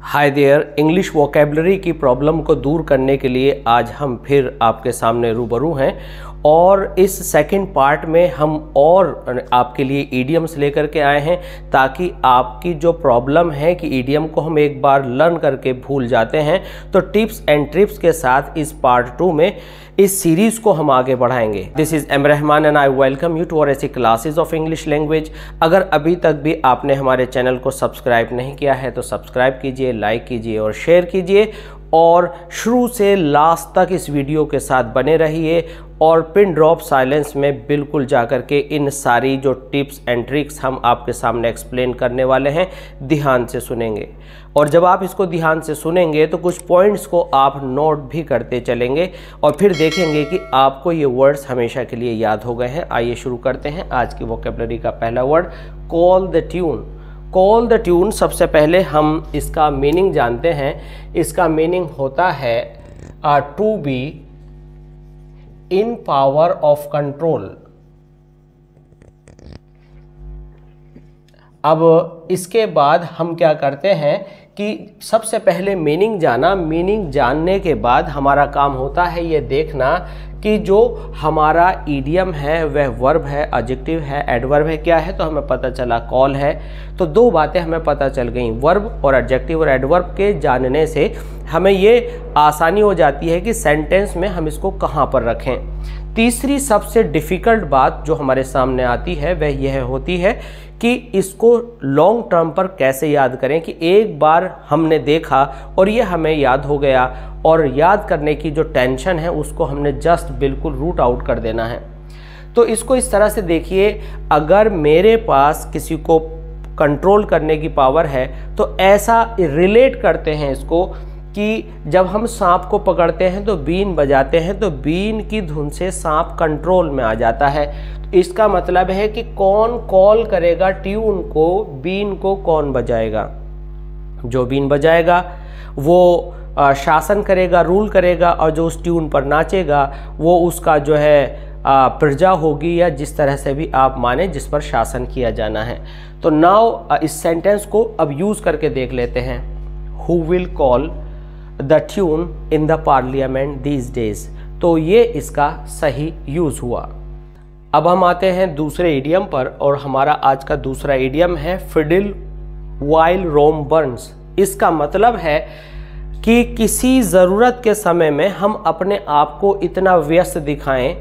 Hi there, English vocabulary की problem को दूर करने के लिए आज हम फिर आपके सामने रूबरू हैं और इस सेकंड पार्ट में हम और आपके लिए ईडियम्स लेकर के आए हैं ताकि आपकी जो प्रॉब्लम है कि ईडियम को हम एक बार लर्न करके भूल जाते हैं, तो टिप्स एंड ट्रिप्स के साथ इस पार्ट 2 में इस सीरीज को हम आगे बढ़ाएंगे। This is M Rahman and I welcome you to our ऐसी क्लासेस ऑफ इंग्लिश लैंग्वेज। अगर अभी तक भी आपने हमारे चैनल को सब्सक्राइब नहीं किया है तो सब्सक्राइब कीजिए, लाइक कीजिए और शेयर कीजिए और शुरू से लास्ट तक इस वीडियो के साथ बने रहिए और पिन ड्रॉप साइलेंस में बिल्कुल जाकर के इन सारी जो टिप्स एंड ट्रिक्स हम आपके सामने एक्सप्लेन करने वाले हैं ध्यान से सुनेंगे। और जब आप इसको ध्यान से सुनेंगे तो कुछ पॉइंट्स को आप नोट भी करते चलेंगे और फिर देखेंगे कि आपको ये वर्ड्स हमेशा के लिए याद हो गए हैं। आइए शुरू करते हैं। आज की वोकेबलरी का पहला word call the tune. Call the tune, सबसे पहले हम इसका मीनिंग जानते हैं। इसका मीनिंग होता है to be in power of control. अब इसके बाद हम क्या करते हैं कि सबसे पहले मीनिंग जाना, मीनिंग जानने के बाद हमारा काम होता है ये देखना कि जो हमारा ईडियम है वह वर्ब है, एडजेक्टिव है, एडवर्ब है, क्या है। तो हमें पता चला कॉल है, तो दो बातें हमें पता चल गई, वर्ब और एडजेक्टिव और एडवर्ब के जानने से हमें ये आसानी हो जाती है कि सेंटेंस में हम इसको कहाँ पर रखें। तीसरी सबसे डिफ़िकल्ट बात जो हमारे सामने आती है वह यह होती है कि इसको लॉन्ग टर्म पर कैसे याद करें कि एक बार हमने देखा और ये हमें याद हो गया और याद करने की जो टेंशन है उसको हमने जस्ट बिल्कुल रूट आउट कर देना है। तो इसको इस तरह से देखिए, अगर मेरे पास किसी को कंट्रोल करने की पावर है तो ऐसा रिलेट करते हैं इसको कि जब हम सांप को पकड़ते हैं तो बीन बजाते हैं तो बीन की धुन से सांप कंट्रोल में आ जाता है। तो इसका मतलब है कि कौन कॉल करेगा ट्यून को, बीन को कौन बजाएगा। जो बीन बजाएगा वो शासन करेगा, रूल करेगा और जो उस ट्यून पर नाचेगा वो उसका जो है प्रजा होगी या जिस तरह से भी आप माने जिस पर शासन किया जाना है। तो नाउ इस सेंटेंस को अब यूज़ करके देख लेते हैं। Who will call the tune in the parliament these days. तो ये इसका सही यूज़ हुआ। अब हम आते हैं दूसरे इडियम पर और हमारा आज का दूसरा इडियम है फिडिल वाइल रोम बर्न्स। इसका मतलब है कि किसी ज़रूरत के समय में हम अपने आप को इतना व्यस्त दिखाएं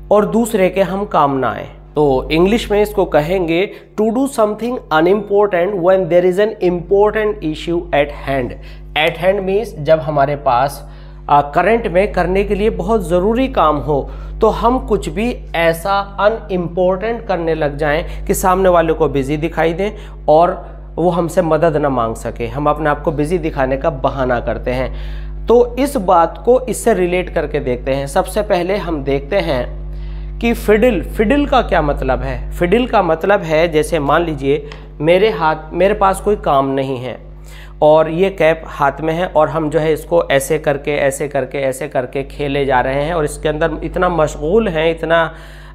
और दूसरे के हम काम ना आए। तो इंग्लिश में इसको कहेंगे to do something unimportant when there is an important issue at hand. At hand means जब हमारे पास करंट में करने के लिए बहुत ज़रूरी काम हो तो हम कुछ भी ऐसा अनइम्पोर्टेंट करने लग जाएं कि सामने वाले को बिजी दिखाई दें और वो हमसे मदद न मांग सके। हम अपने आप को बिजी दिखाने का बहाना करते हैं। तो इस बात को इससे रिलेट करके देखते हैं। सबसे पहले हम देखते हैं कि फिडिल का क्या मतलब है। फिडिल का मतलब है, जैसे मान लीजिए मेरे पास कोई काम नहीं है और ये कैप हाथ में है और हम जो है इसको ऐसे करके खेले जा रहे हैं और इसके अंदर इतना मशगूल हैं, इतना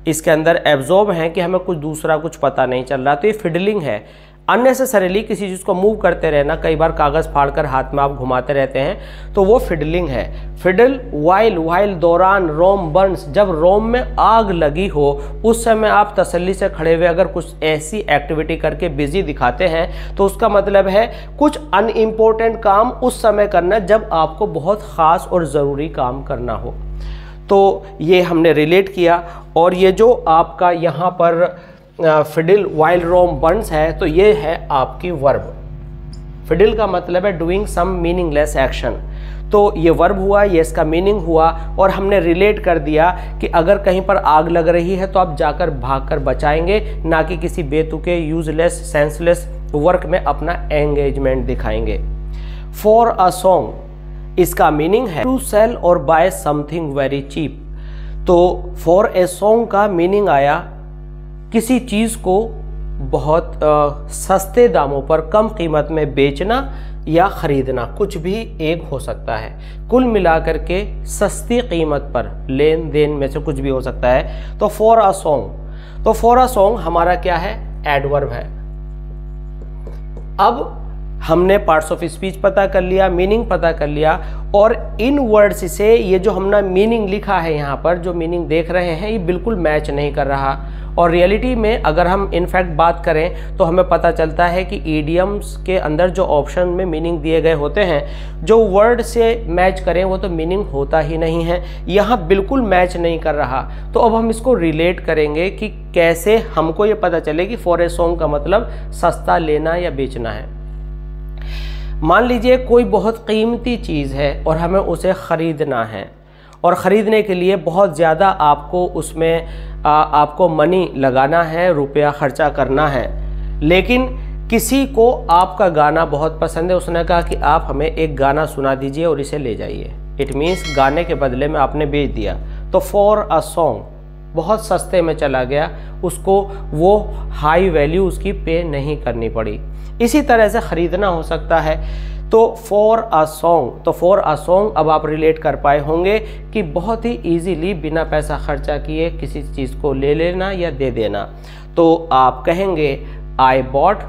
इसके अंदर एब्जॉर्ब हैं कि हमें कुछ पता नहीं चल रहा। तो ये फिडलिंग है। अननेसेसरीली किसी चीज़ को मूव करते रहना, कई बार कागज़ फाड़कर हाथ में आप घुमाते रहते हैं, तो वो फिडलिंग है। फिडल वाइल दौरान रोम बर्न्स, जब रोम में आग लगी हो उस समय आप तसल्ली से खड़े हुए अगर कुछ ऐसी एक्टिविटी करके बिजी दिखाते हैं तो उसका मतलब है कुछ अनइम्पोर्टेंट काम उस समय करना जब आपको बहुत ख़ास और ज़रूरी काम करना हो। तो ये हमने रिलेट किया। और ये जो आपका यहाँ पर फिडिल वाइल रोम बर्न्स है तो ये है आपकी वर्ब। फिडिल का मतलब है डूइंग सम मीनिंगलेस एक्शन। तो ये वर्ब हुआ, ये इसका मीनिंग हुआ और हमने रिलेट कर दिया कि अगर कहीं पर आग लग रही है तो आप जाकर भागकर बचाएंगे, ना कि किसी बेतुके यूजलेस सेंसलेस वर्क में अपना एंगेजमेंट दिखाएंगे। फॉर अ सॉन्ग, इसका मीनिंग है टू सेल और बाय समथिंग वेरी चीप। तो फॉर ए सॉन्ग का मीनिंग आया किसी चीज़ को बहुत सस्ते दामों पर कम कीमत में बेचना या ख़रीदना, कुछ भी एक हो सकता है। कुल मिलाकर के सस्ती कीमत पर लेन देन में से कुछ भी हो सकता है। तो फॉर अ सॉन्ग, तो फॉर अ सॉन्ग हमारा क्या है, एडवर्ब है। अब हमने पार्ट्स ऑफ स्पीच पता कर लिया, मीनिंग पता कर लिया, और इन वर्ड्स से ये जो हमने मीनिंग लिखा है यहाँ पर, जो मीनिंग देख रहे हैं, ये बिल्कुल मैच नहीं कर रहा। और रियलिटी में अगर हम इनफैक्ट बात करें तो हमें पता चलता है कि ईडियम्स के अंदर जो ऑप्शन में मीनिंग दिए गए होते हैं, जो वर्ड से मैच करें वो तो मीनिंग होता ही नहीं है, यहाँ बिल्कुल मैच नहीं कर रहा। तो अब हम इसको रिलेट करेंगे कि कैसे हमको ये पता चले कि फॉर ए सॉन्ग का मतलब सस्ता लेना या बेचना है। मान लीजिए कोई बहुत कीमती चीज़ है और हमें उसे ख़रीदना है, और ख़रीदने के लिए बहुत ज़्यादा आपको उसमें आपको मनी लगाना है, रुपया खर्चा करना है। लेकिन किसी को आपका गाना बहुत पसंद है, उसने कहा कि आप हमें एक गाना सुना दीजिए और इसे ले जाइए। इट मीन्स गाने के बदले में आपने बेच दिया। तो फॉर अ सॉन्ग बहुत सस्ते में चला गया, उसको वो हाई वैल्यू उसकी पे नहीं करनी पड़ी। इसी तरह से ख़रीदना हो सकता है। तो फॉर अ सॉन्ग, तो फॉर अ सॉन्ग अब आप रिलेट कर पाए होंगे कि बहुत ही इजीली बिना पैसा खर्चा किए किसी चीज़ को ले लेना या दे देना। तो आप कहेंगे I bought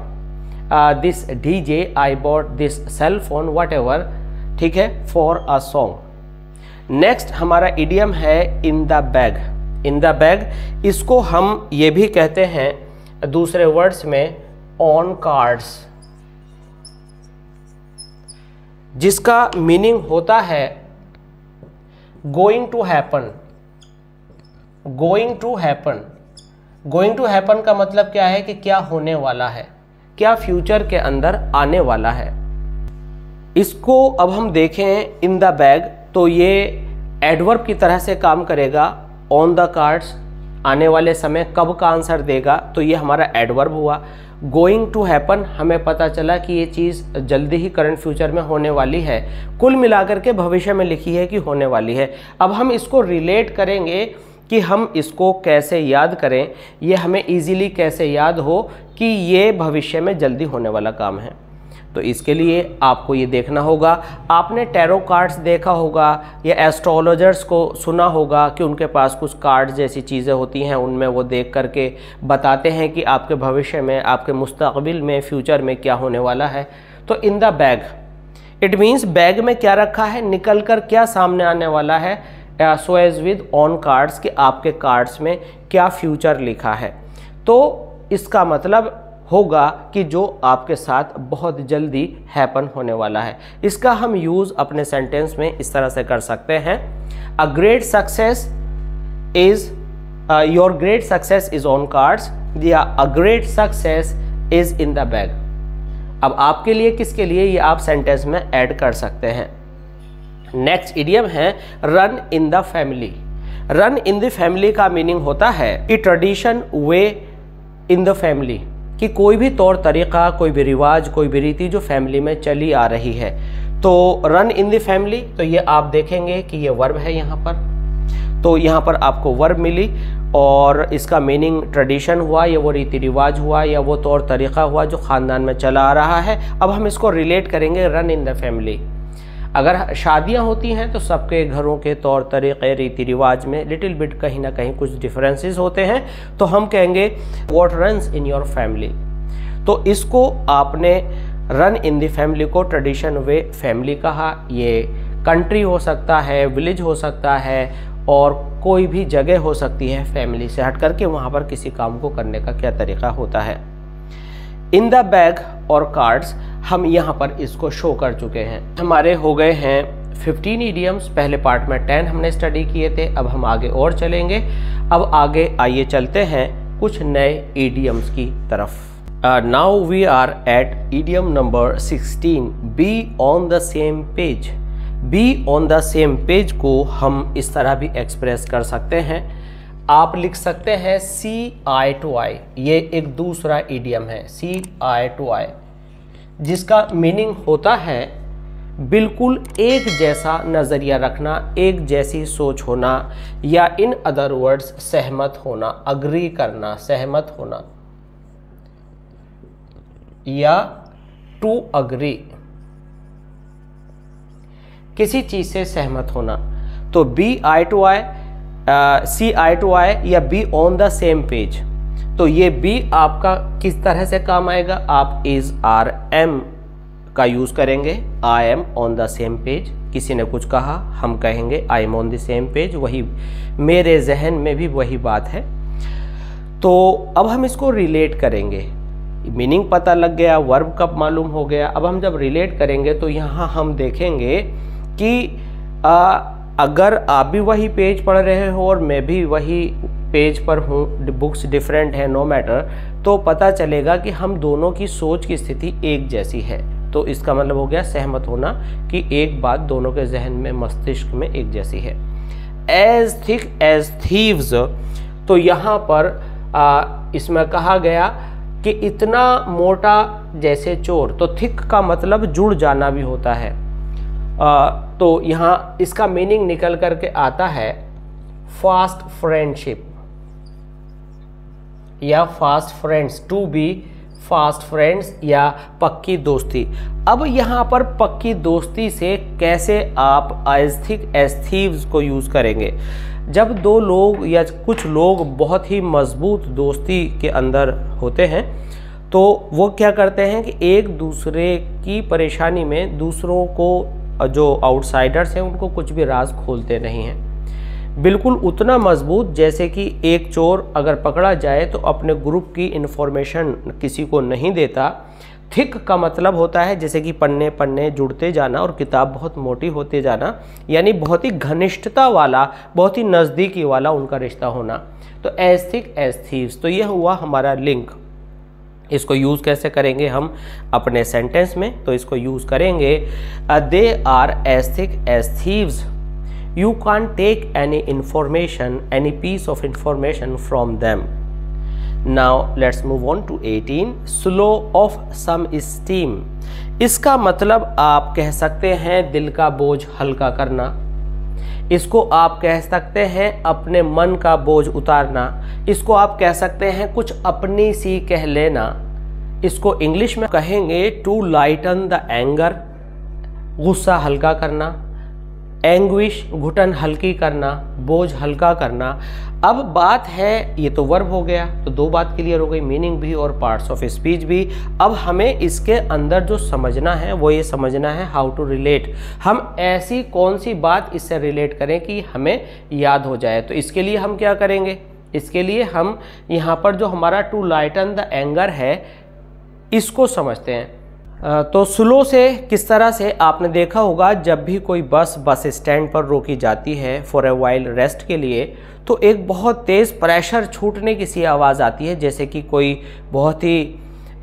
this DJ, I bought this cell phone, whatever, ठीक है, फॉर अ सॉन्ग। नेक्स्ट हमारा इडियम है in the bag. In the bag, इसको हम ये भी कहते हैं दूसरे वर्ड्स में ऑन कार्ड्स, जिसका मीनिंग होता है going to happen. Going to happen, going to happen का मतलब क्या है कि क्या होने वाला है, क्या फ्यूचर के अंदर आने वाला है। इसको अब हम देखें इन द बैग, तो ये एडवर्ब की तरह से काम करेगा। ऑन द कार्ड्स आने वाले समय कब का आंसर देगा, तो ये हमारा एडवर्ब हुआ। गोइंग टू हैपन, हमें पता चला कि ये चीज़ जल्दी ही करंट फ्यूचर में होने वाली है, कुल मिलाकर के भविष्य में लिखी है कि होने वाली है। अब हम इसको रिलेट करेंगे कि हम इसको कैसे याद करें, ये हमें इजीली कैसे याद हो कि ये भविष्य में जल्दी होने वाला काम है। तो इसके लिए आपको ये देखना होगा, आपने टैरो कार्ड्स देखा होगा या एस्ट्रोलॉजर्स को सुना होगा कि उनके पास कुछ कार्ड्स जैसी चीज़ें होती हैं, उनमें वो देख करके बताते हैं कि आपके भविष्य में, आपके मुस्तकबिल में, फ्यूचर में क्या होने वाला है। तो इन the bag, it means bag में क्या रखा है, निकल कर क्या सामने आने वाला है। So as with on cards, कि आपके कार्ड्स में क्या फ्यूचर लिखा है। तो इसका मतलब होगा कि जो आपके साथ बहुत जल्दी हैपन होने वाला है। इसका हम यूज़ अपने सेंटेंस में इस तरह से कर सकते हैं, a great success is, your great success is on cards, या a great success is in the bag. अब आपके लिए, किसके लिए, ये आप सेंटेंस में ऐड कर सकते हैं। नेक्स्ट इडियम है run in the family. Run in the family का मीनिंग होता है कि tradition, way in the family, कि कोई भी तौर तरीक़ा, कोई भी रिवाज, कोई भी रीति जो फैमिली में चली आ रही है। तो रन इन द फैमिली, तो ये आप देखेंगे कि ये वर्ब है यहाँ पर। तो यहाँ पर आपको वर्ब मिली और इसका मीनिंग ट्रेडिशन हुआ, या वो रीति रिवाज हुआ, या वो तौर तरीक़ा हुआ जो ख़ानदान में चला आ रहा है। अब हम इसको रिलेट करेंगे रन इन द फैमिली। अगर शादियां होती हैं तो सबके घरों के तौर तरीक़े, रीति रिवाज में लिटिल बिट कहीं ना कहीं कुछ डिफरेंसेस होते हैं, तो हम कहेंगे what runs in your family. तो इसको आपने रन इन द फैमिली को ट्रेडिशन वे फैमिली कहा। ये कंट्री हो सकता है, विलेज हो सकता है, और कोई भी जगह हो सकती है फैमिली से हट करके, वहाँ पर किसी काम को करने का क्या तरीका होता है। इन द बैग और कार्ड्स, हम यहाँ पर इसको शो कर चुके हैं। हमारे हो गए हैं 15 इडियम्स। पहले पार्ट में 10 हमने स्टडी किए थे, अब हम आगे और चलेंगे। अब आगे आइए चलते हैं कुछ नए इडियम्स की तरफ। Now we are at idiom number 16, be on the same page. Be on the same page को हम इस तरह भी एक्सप्रेस कर सकते हैं। आप लिख सकते हैं सी आई टू आई, ये एक दूसरा इडियम है, सी आई टू आई, जिसका मीनिंग होता है बिल्कुल एक जैसा नज़रिया रखना, एक जैसी सोच होना, या इन अदर वर्ड्स सहमत होना, अग्री करना, सहमत होना, या टू अग्री, किसी चीज़ से सहमत होना। तो be eye to eye, see eye to eye, या be on the same page. तो ये बी आपका किस तरह से काम आएगा, आप इज, आर, एम का यूज़ करेंगे। I am on the same page, किसी ने कुछ कहा, हम कहेंगे I am on the same page, वही मेरे जहन में भी वही बात है। तो अब हम इसको रिलेट करेंगे, मीनिंग पता लग गया, वर्ब कब मालूम हो गया। अब हम जब रिलेट करेंगे तो यहाँ हम देखेंगे कि अगर आप भी वही पेज पढ़ रहे हो और मैं भी वही पेज पर हूँ, बुक्स डिफरेंट है, नो मैटर, तो पता चलेगा कि हम दोनों की सोच की स्थिति एक जैसी है। तो इसका मतलब हो गया सहमत होना कि एक बात दोनों के जहन में, मस्तिष्क में एक जैसी है। एज थिक एज थीव्स, तो यहाँ पर इसमें कहा गया कि इतना मोटा जैसे चोर, तो थिक का मतलब जुड़ जाना भी होता है। तो यहाँ इसका मीनिंग निकल करके आता है फास्ट फ्रेंडशिप या fast friends, to be fast friends या पक्की दोस्ती। अब यहाँ पर पक्की दोस्ती से कैसे आप एज थिक एज थीव्स को यूज़ करेंगे। जब दो लोग या कुछ लोग बहुत ही मजबूत दोस्ती के अंदर होते हैं तो वो क्या करते हैं कि एक दूसरे की परेशानी में दूसरों को, जो आउटसाइडर्स हैं, उनको कुछ भी राज खोलते नहीं हैं। बिल्कुल उतना मजबूत जैसे कि एक चोर अगर पकड़ा जाए तो अपने ग्रुप की इन्फॉर्मेशन किसी को नहीं देता। थिक का मतलब होता है जैसे कि पन्ने पन्ने जुड़ते जाना और किताब बहुत मोटी होते जाना, यानी बहुत ही घनिष्ठता वाला, बहुत ही नज़दीकी वाला उनका रिश्ता होना। तो एज थिक एज थीव्स, तो यह हुआ हमारा लिंक। इसको यूज़ कैसे करेंगे हम अपने सेंटेंस में, तो इसको यूज़ करेंगे they are as thick as thieves, you can't take any information, any piece of information from them. Now let's move on to 18, slow of some esteem। इसका मतलब आप कह सकते हैं दिल का बोझ हल्का करना, इसको आप कह सकते हैं अपने मन का बोझ उतारना, इसको आप कह सकते हैं कुछ अपनी सी कह लेना। इसको इंग्लिश में कहेंगे टू लाइटन द एंगर, गुस्सा हल्का करना, एंग्विश घुटन हल्की करना, बोझ हल्का करना। अब बात है, ये तो वर्ब हो गया, तो दो बात क्लियर हो गई, मीनिंग भी और पार्ट्स ऑफ स्पीच भी। अब हमें इसके अंदर जो समझना है वो ये समझना है हाउ टू रिलेट, हम ऐसी कौन सी बात इससे रिलेट करें कि हमें याद हो जाए। तो इसके लिए हम क्या करेंगे, इसके लिए हम यहाँ पर जो हमारा टू लाइटन द एंगर है इसको समझते हैं। तो स्लो से किस तरह से आपने देखा होगा, जब भी कोई बस स्टैंड पर रोकी जाती है फॉर ए वाइल रेस्ट के लिए, तो एक बहुत तेज़ प्रेशर छूटने की सी आवाज़ आती है, जैसे कि कोई बहुत ही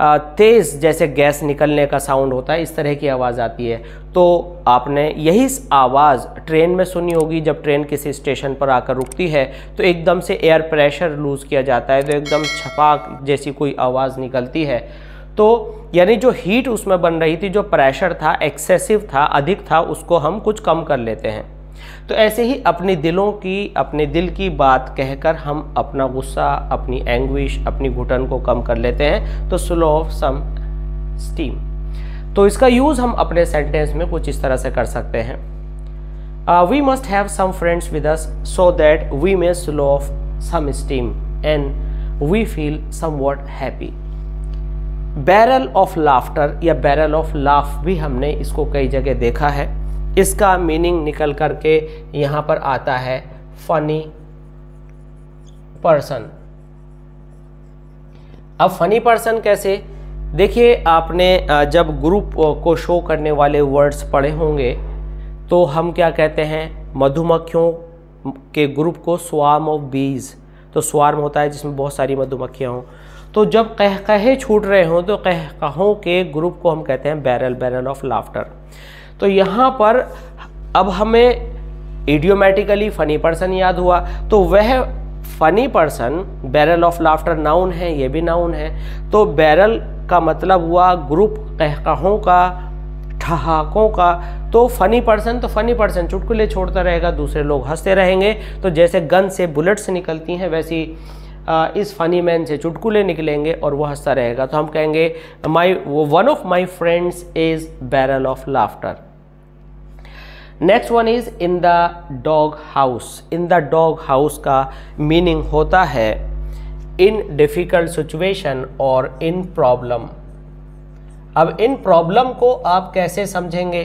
तेज़ जैसे गैस निकलने का साउंड होता है, इस तरह की आवाज़ आती है। तो आपने यही आवाज़ ट्रेन में सुनी होगी, जब ट्रेन किसी स्टेशन पर आकर रुकती है तो एकदम से एयर प्रेशर लूज़ किया जाता है, तो एकदम छपाक जैसी कोई आवाज़ निकलती है। तो यानी जो हीट उसमें बन रही थी, जो प्रेशर था, एक्सेसिव था, अधिक था, उसको हम कुछ कम कर लेते हैं। तो ऐसे ही अपने दिल की बात कहकर हम अपना गुस्सा, अपनी एंग्विश, अपनी घुटन को कम कर लेते हैं। तो स्लो ऑफ सम स्टीम, तो इसका यूज़ हम अपने सेंटेंस में कुछ इस तरह से कर सकते हैं। We must have some friends with us so that we may slow off some steam and we feel somewhat happy. Barrel of laughter या बैरल ऑफ लाफ भी हमने इसको कई जगह देखा है। इसका मीनिंग निकल करके यहाँ पर आता है फनी पर्सन। अब फनी पर्सन कैसे, देखिए आपने जब ग्रुप को शो करने वाले वर्ड्स पढ़े होंगे तो हम क्या कहते हैं, मधुमक्खियों के ग्रुप को स्वार्म ऑफ बीज, तो स्वार्म होता है जिसमें बहुत सारी मधुमक्खियाँ हों। तो जब कहकहे छूट रहे हों तो कहकहों के ग्रुप को हम कहते हैं बैरल ऑफ लाफ्टर। तो यहाँ पर अब हमें इडियोमेटिकली फनी पर्सन याद हुआ, तो वह funny person barrel of laughter noun है, ये भी नाउन है। तो बैरल का मतलब हुआ ग्रुप, कहकहों का, ठहाकों का। तो फनी पर्सन चुटकुले छोड़ता रहेगा, दूसरे लोग हंसते रहेंगे। तो जैसे गन से बुलेट्स निकलती हैं वैसी इस फनी मैन से चुटकुले निकलेंगे और वो हंसता रहेगा। तो हम कहेंगे one of my friends is barrel of laughter. Next one is in the dog house. In the dog house का मीनिंग होता है इन डिफिकल्ट सिचुएशन और इन प्रॉब्लम। अब इन प्रॉब्लम को आप कैसे समझेंगे?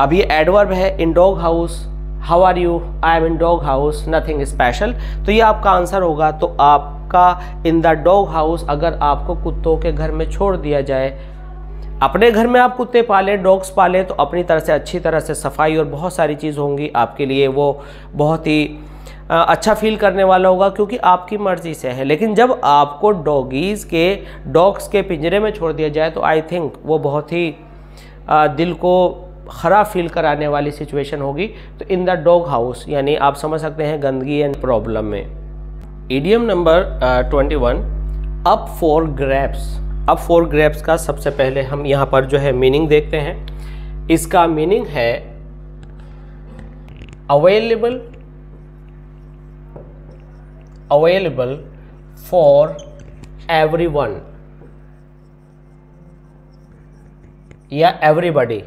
अब ये एडवर्ब है, in dog house, how are you, I am in dog house, nothing special, तो ये आपका आंसर होगा। तो आपका इन द डॉग हाउस, अगर आपको कुत्तों के घर में छोड़ दिया जाए, अपने घर में आप कुत्ते पाले, डॉग्स पाले, तो अपनी तरह से अच्छी तरह से सफाई और बहुत सारी चीज़ होंगी आपके लिए, वो बहुत ही अच्छा फील करने वाला होगा क्योंकि आपकी मर्ज़ी से है। लेकिन जब आपको डॉग्स के पिंजरे में छोड़ दिया जाए तो आई थिंक वो बहुत ही दिल को ख़राब फील कराने वाली सिचुएशन होगी। तो इन द डॉग हाउस यानी आप समझ सकते हैं गंदगी एंड प्रॉब्लम में। Idiom number 21, up for grabs. Up for grabs का सबसे पहले हम यहाँ पर जो है मीनिंग देखते हैं। इसका मीनिंग है अवेलेबल फॉर एवरीवन या एवरीबॉडी।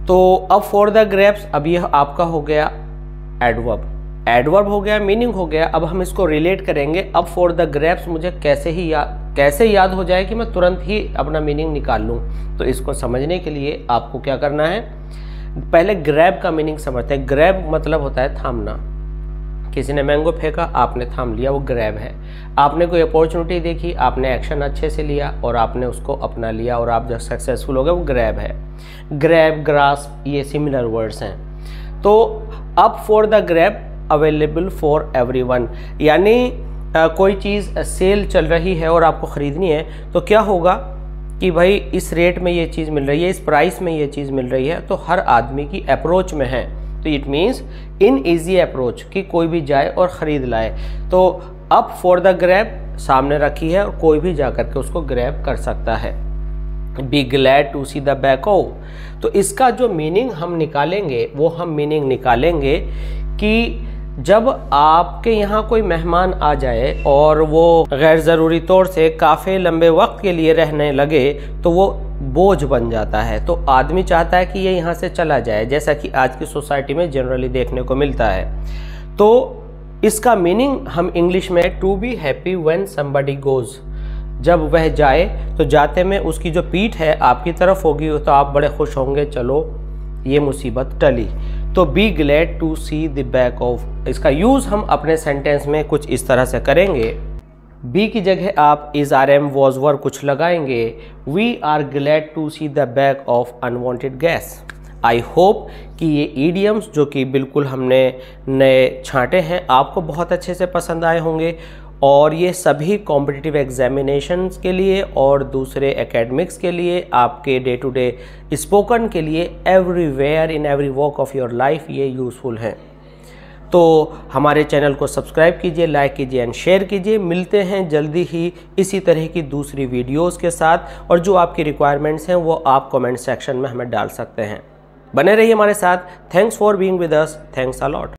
तो अब फॉर द ग्रैब्स, अब यह आपका हो गया एडवर्ब हो गया, मीनिंग हो गया। अब हम इसको रिलेट करेंगे। अब फॉर द ग्रैब्स मुझे कैसे याद हो जाए कि मैं तुरंत ही अपना मीनिंग निकाल लूँ। तो इसको समझने के लिए आपको क्या करना है, पहले ग्रैब का मीनिंग समझते हैं। ग्रैब मतलब होता है थामना। किसी ने मैंगो फेंका, आपने थाम लिया, वो ग्रैब है। आपने कोई अपॉर्चुनिटी देखी, आपने एक्शन अच्छे से लिया और आपने उसको अपना लिया और आप जब सक्सेसफुल हो गए, वो ग्रैब है। ग्रैब, ग्रास्प, ये सिमिलर वर्ड्स हैं। तो up for the grab, available for everyone, यानी कोई चीज़ सेल चल रही है और आपको ख़रीदनी है, तो क्या होगा कि भाई इस रेट में ये चीज़ मिल रही है, इस प्राइस में ये चीज़ मिल रही है, तो हर आदमी की अप्रोच में है। तो it means in easy approach, कि कोई भी जाए और ख़रीद लाए। तो अप फॉर द ग्रैब सामने रखी है और कोई भी जा कर के उसको ग्रैब कर सकता है। Be glad to see the back of, तो इसका जो मीनिंग हम निकालेंगे वो हम मीनिंग निकालेंगे कि जब आपके यहाँ कोई मेहमान आ जाए और वो गैर ज़रूरी तौर से काफ़ी लंबे वक्त के लिए रहने लगे तो वो बोझ बन जाता है। तो आदमी चाहता है कि ये यहाँ से चला जाए, जैसा कि आज की सोसाइटी में जनरली देखने को मिलता है। तो इसका मीनिंग हम इंग्लिश में to be happy when somebody goes, जब वह जाए तो जाते में उसकी जो पीठ है आपकी तरफ होगी तो आप बड़े खुश होंगे, चलो ये मुसीबत टली। तो be glad to see the back of, इसका यूज़ हम अपने सेंटेंस में कुछ इस तरह से करेंगे। बी की जगह आप is are am was were कुछ लगाएंगे। We are glad to see the back of unwanted guest. I hope कि ये ईडियम्स जो कि बिल्कुल हमने नए छांटे हैं आपको बहुत अच्छे से पसंद आए होंगे और ये सभी कॉम्पिटिटिव एग्जामिनेशंस के लिए और दूसरे एकेडमिक्स के लिए, आपके डे टू डे स्पोकन के लिए, everywhere in every walk of your life ये यूज़फुल हैं। तो हमारे चैनल को सब्सक्राइब कीजिए, लाइक कीजिए एंड शेयर कीजिए। मिलते हैं जल्दी ही इसी तरह की दूसरी वीडियोस के साथ और जो आपकी रिक्वायरमेंट्स हैं वो आप कमेंट सेक्शन में हमें डाल सकते हैं। बने रहिए हमारे साथ। Thanks for being with us. Thanks a lot.